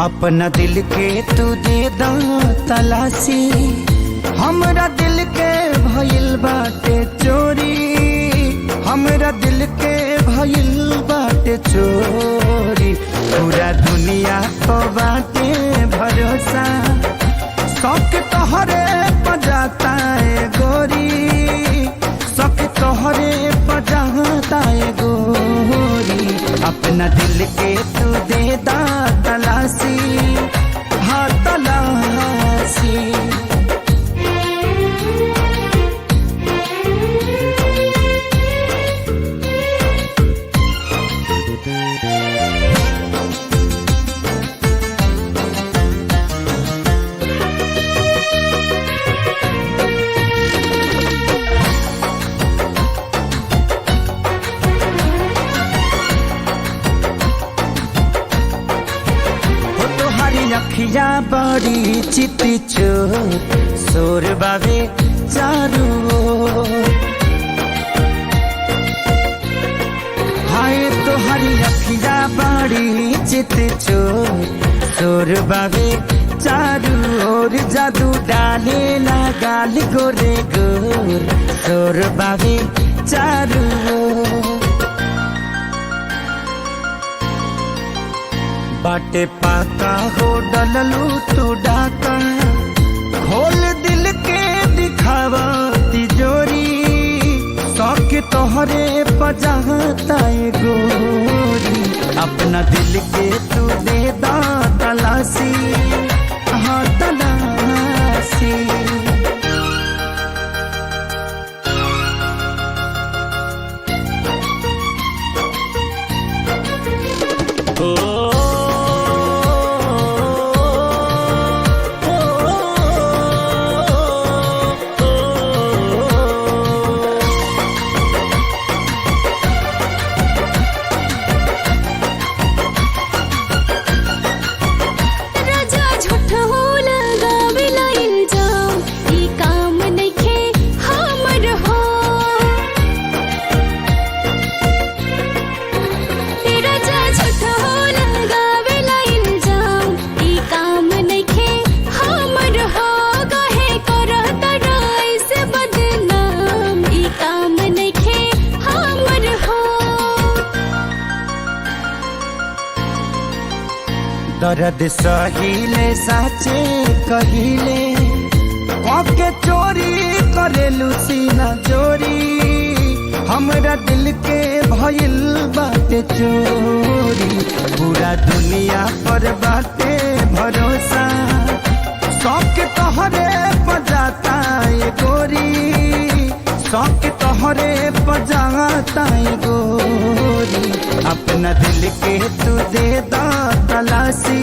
अपना दिल के तू दे दा तलाशी, हमरा दिल के भइल बाटे चोरी, हमरा दिल के भइल बाटे चोरी। पूरा दुनिया को बाटे भरोसा, शौक तोहरे बजाता है गोरी, शौक तोहरे बजाता है गोरी। अपना दिल के तू दे दा तलाशी, हाँ तलाशी। अखिया बड़ी चिती चोर, शोर बाबे चारू ओर। हाय तोहरी अखिया बड़ी चिती चोर, शोर बाबे चारू ओर। जादू डाले ना गाल गोरे गोर, शोर बाबे चारू ओर। बाटे पाका हो डललू तू डाका, खोल दिल के दिखावा तिजोरी, शौक तोहरे बजाता है गोरी। अपना दिल के तू दे दा तलाशी, हाँ तलाशी। दर्द सहिले साचे कहिले, के चोरी करेलू सीना चोरी, हमरा दिल के भइल बाटे चोरी। पूरा दुनिया पर बाटे भरोसा, शौक तोहरे बजाता है गोरी, शौक तोहरे बजाता है गोरी। अपना दिल के तू दे दा तलाशी,